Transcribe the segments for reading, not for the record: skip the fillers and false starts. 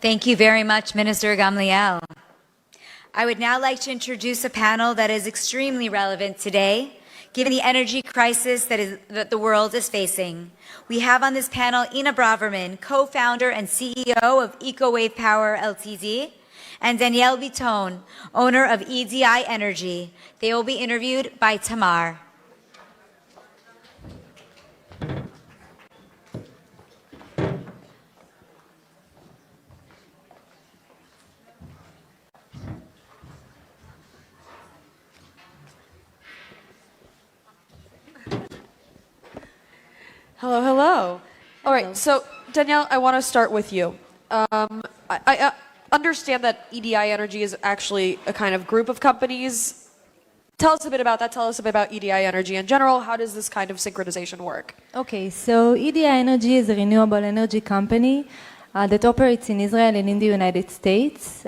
Thank you very much, Minister Gamliel. I would now like to introduce a panel that is extremely relevant today, given the energy crisis that the world is facing. We have on this panel Ina Braverman, co-founder and CEO of EcoWave Power Ltd, and Danielle Biton, owner of E.D.I Energy. They will be interviewed by Tamar. Hello, hello. All right, so Danielle, I want to start with you. I understand that E.D.I Energy is actually a kind of group of companies. Tell us a bit about that. Tell us a bit about E.D.I Energy in general. How does this kind of synchronization work? Okay, so E.D.I Energy is a renewable energy company that operates in Israel and in the United States.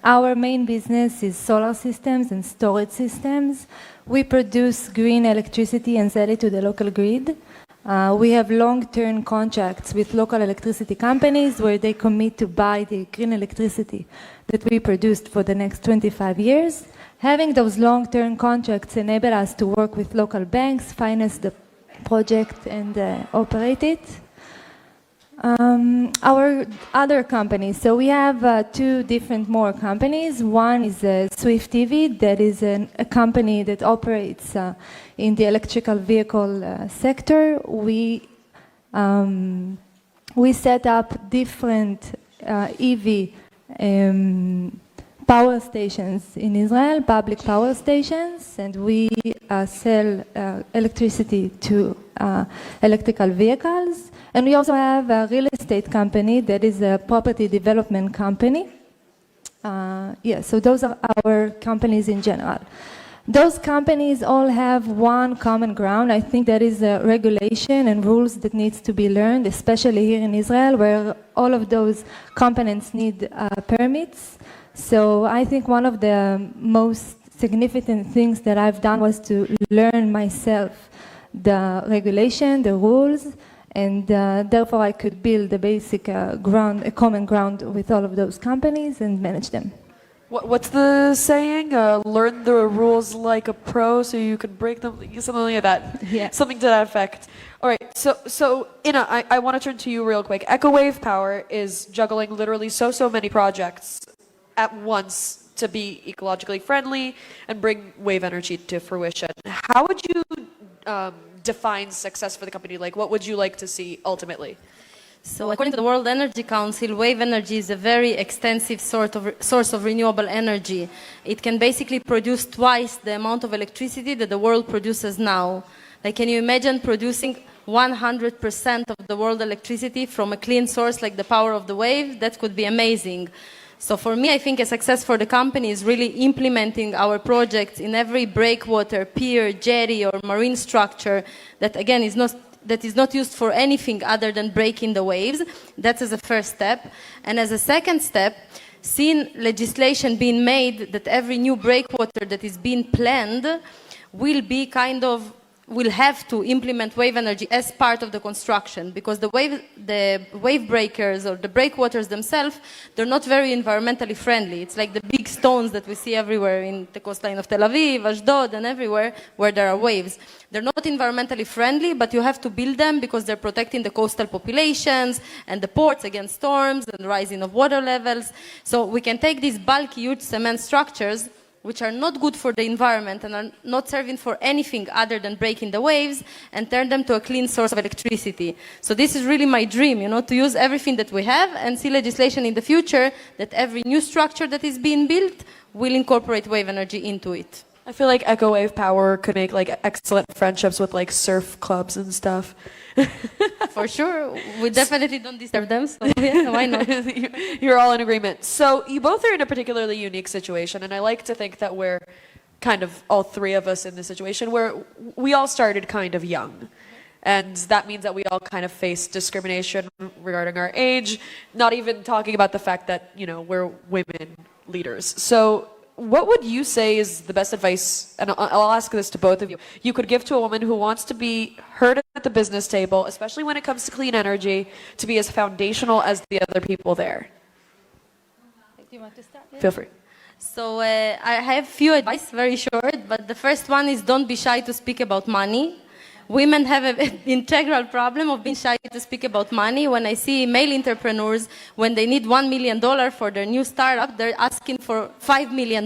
Our main business is solar systems and storage systems. We produce green electricity and sell it to the local grid. We have long-term contracts with local electricity companies where they commit to buy the green electricity that we produced for the next 25 years. Having those long-term contracts enable us to work with local banks, finance the project, and operate it. Our other companies, so we have two different more companies. One is Swift TV, that is a company that operates in the electrical vehicle sector. We set up different EV power stations in Israel, public power stations, and we sell electricity to electrical vehicles. And we also have a real estate company that is a property development company. So those are our companies in general. Those companies all have one common ground. I think that is regulation and rules that needs to be learned, especially here in Israel, where all of those components need permits. So I think one of the most significant things that I've done was to learn myself the regulation, the rules, and therefore I could build a basic ground, a common ground with all of those companies and manage them. What's the saying? Learn the rules like a pro so you can break them, something like that. Yeah. Something to that effect. All right, so Ina, I want to turn to you real quick. EcoWave Power is juggling literally so many projects at once to be ecologically friendly and bring wave energy to fruition. How would you define success for the company? Like, what would you like to see ultimately? So according to the World Energy Council, wave energy is a very extensive source of renewable energy. It can basically produce twice the amount of electricity that the world produces now. Like, can you imagine producing 100% of the world electricity from a clean source like the power of the wave? That could be amazing. So for me, I think a success for the company is really implementing our projects in every breakwater, pier, jetty, or marine structure that, again, is not used for anything other than breaking the waves. That's as a first step. And as a second step, seeing legislation being made that every new breakwater that is being planned will have to implement wave energy as part of the construction, because the wave breakers or the breakwaters themselves, they're not very environmentally friendly. It's like the big stones that we see everywhere in the coastline of Tel Aviv, Ashdod, and everywhere where there are waves. They're not environmentally friendly, but you have to build them because they're protecting the coastal populations and the ports against storms and rising of water levels. So we can take these bulky, huge cement structures which are not good for the environment and are not serving for anything other than breaking the waves, and turn them to a clean source of electricity. So this is really my dream, to use everything that we have and see legislation in the future that every new structure that is being built will incorporate wave energy into it. I feel like EcoWave Power could make like excellent friendships with like surf clubs and stuff. For sure. We definitely don't disturb them, so yeah, why not? You're all in agreement. So you both are in a particularly unique situation, and I like to think that we're kind of all three of us in this situation where we all started kind of young. And that means that we all kind of face discrimination regarding our age, not even talking about the fact that, we're women leaders. So what would you say is the best advice, and I'll ask this to both of you, you could give to a woman who wants to be heard at the business table, especially when it comes to clean energy, to be as foundational as the other people there? you want to start? Feel free. So I have few advice, very short, but the first one is don't be shy to speak about money. Women have an integral problem of being shy to speak about money. When I see male entrepreneurs, when they need $1 million for their new startup, they're asking for $5 million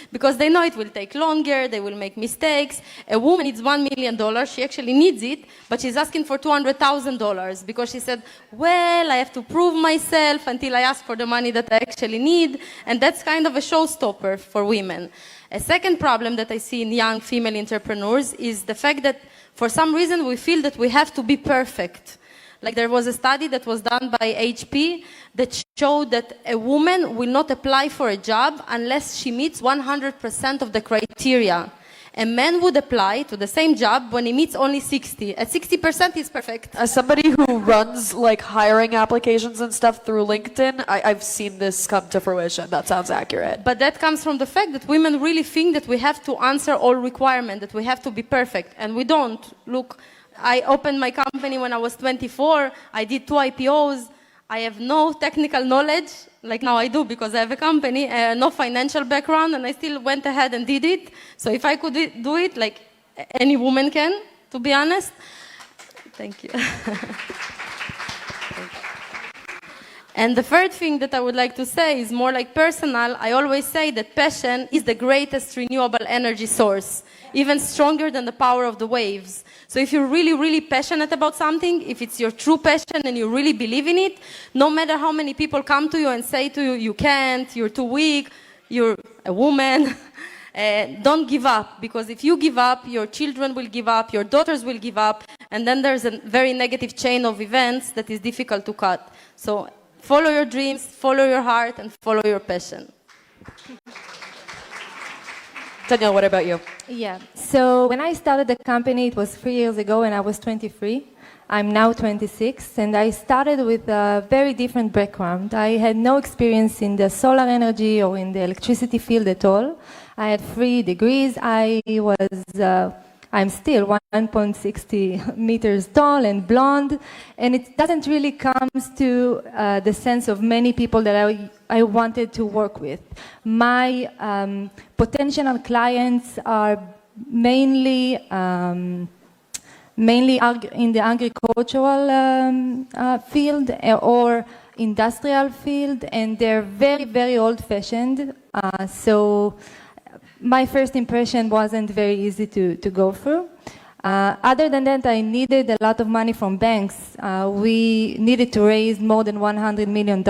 because they know it will take longer, they will make mistakes. A woman needs $1 million, she actually needs it, but she's asking for $200,000 because she said, well, I have to prove myself until I ask for the money that I actually need, and that's kind of a showstopper for women. A second problem that I see in young female entrepreneurs is the fact that for some reason we feel that we have to be perfect. Like there was a study that was done by HP that showed that a woman will not apply for a job unless she meets 100% of the criteria. A man would apply to the same job when he meets only 60. At 60%, he's perfect. As somebody who runs like hiring applications and stuff through LinkedIn, I've seen this come to fruition. That sounds accurate. But that comes from the fact that women really think that we have to answer all requirements, that we have to be perfect, and we don't. Look, I opened my company when I was 24. I did 2 IPOs. I have no technical knowledge, like now I do because I have a company, no financial background, and I still went ahead and did it. So if I could do it, like any woman can, to be honest. Thank you. And the third thing that I would like to say is more like personal. I always say that passion is the greatest renewable energy source, even stronger than the power of the waves. So if you're really, really passionate about something, if it's your true passion and you really believe in it, no matter how many people come to you and say to you, you can't, you're too weak, you're a woman, don't give up. Because if you give up, your children will give up, your daughters will give up, and then there's a very negative chain of events that is difficult to cut. So follow your dreams, follow your heart, and follow your passion. Danielle, what about you? Yeah, so when I started the company, it was 3 years ago and I was 23. I'm now 26 and I started with a very different background. I had no experience in the solar energy or in the electricity field at all. I had 3 degrees. I'm still 1.60 meters tall and blonde, and it doesn't really come to the sense of many people that I wanted to work with. My potential clients are mainly in the agricultural field or industrial field, and they're very, very old-fashioned. So my first impression wasn't very easy to go through. Other than that, I needed a lot of money from banks. We needed to raise more than $100 million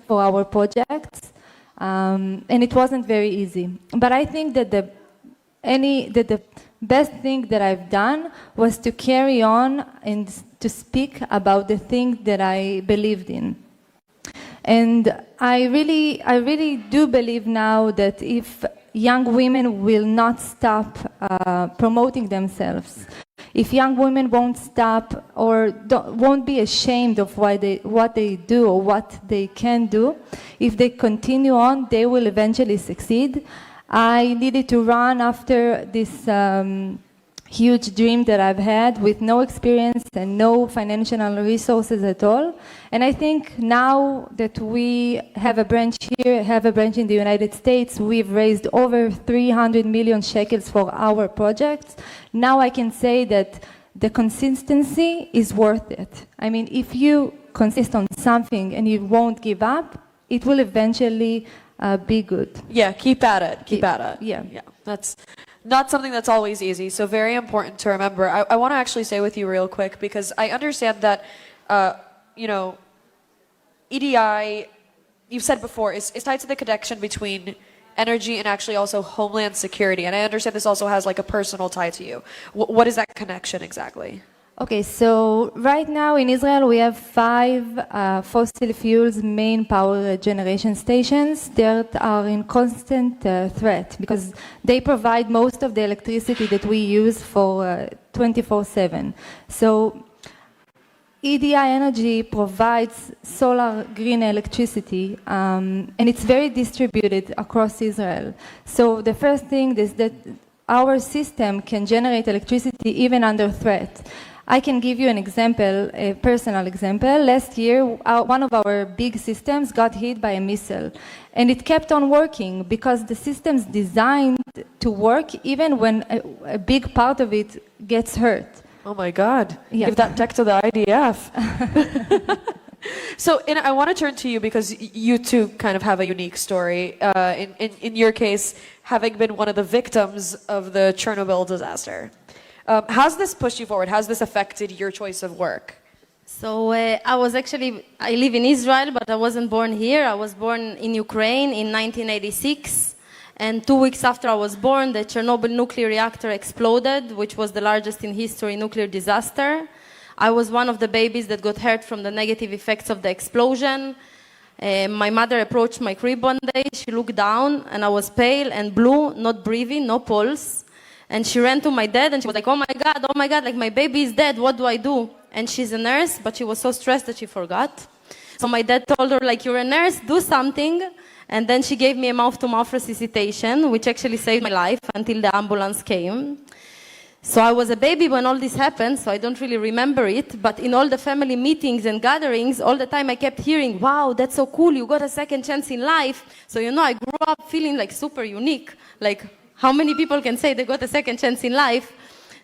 for our projects, and it wasn't very easy. But I think that the best thing that I've done was to carry on and to speak about the thing that I believed in. And I really do believe now that if young women will not stop promoting themselves, if young women won't stop or won't be ashamed of what they do or what they can do, if they continue on, they will eventually succeed. I needed to run after this huge dream that I've had with no experience and no financial resources at all. And I think now that we have a branch here, have a branch in the United States, we've raised over 300 million shekels for our projects. Now I can say that the consistency is worth it. I mean, if you consist on something and you won't give up, it will eventually be good. Yeah, keep at it. Keep at it. Yeah. That's not something that's always easy, so very important to remember. I want to actually say with you real quick, because I understand that, E.D.I, you've said before, is tied to the connection between energy and actually also homeland security. And I understand this also has like a personal tie to you. What is that connection exactly? Okay, so right now in Israel we have 5 fossil fuels main power generation stations that are in constant threat because they provide most of the electricity that we use for 24/7. So E.D.I Energy provides solar green electricity and it's very distributed across Israel. So the first thing is that our system can generate electricity even under threat. I can give you an example, a personal example. Last year, one of our big systems got hit by a missile, and it kept on working because the system's designed to work even when a big part of it gets hurt. Oh my God. Yeah. Give that tech to the IDF. So I want to turn to you because you two kind of have a unique story. In your case, having been one of the victims of the Chernobyl disaster. How's this pushed you forward? How's this affected your choice of work? So I live in Israel, but I wasn't born here. I was born in Ukraine in 1986. And 2 weeks after I was born, the Chernobyl nuclear reactor exploded, which was the largest in history nuclear disaster. I was one of the babies that got hurt from the negative effects of the explosion. My mother approached my crib one day. She looked down, and I was pale and blue, not breathing, no pulse. And she ran to my dad, and she was like, oh my God, like my baby is dead, what do I do? And she's a nurse, but she was so stressed that she forgot. So my dad told her, like, you're a nurse, do something. And then she gave me a mouth-to-mouth resuscitation, which actually saved my life until the ambulance came. So I was a baby when all this happened, so I don't really remember it. But in all the family meetings and gatherings, all the time I kept hearing, wow, that's so cool, you got a second chance in life. So, I grew up feeling like super unique. Like, how many people can say they got a second chance in life?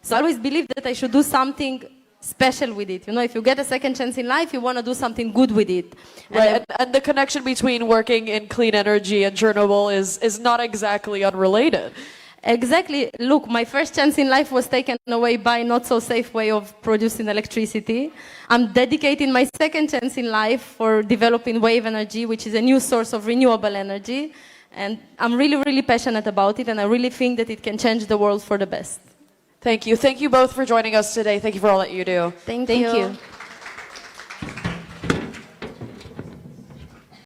So I always believed that I should do something special with it. If you get a second chance in life, you want to do something good with it. Right, and the connection between working in clean energy and Chernobyl is not exactly unrelated. Exactly. Look, my first chance in life was taken away by a not so safe way of producing electricity. I'm dedicating my second chance in life for developing wave energy, which is a new source of renewable energy. And I'm really, really passionate about it, and I really think that it can change the world for the best. Thank you. Thank you both for joining us today. Thank you for all that you do. Thank you.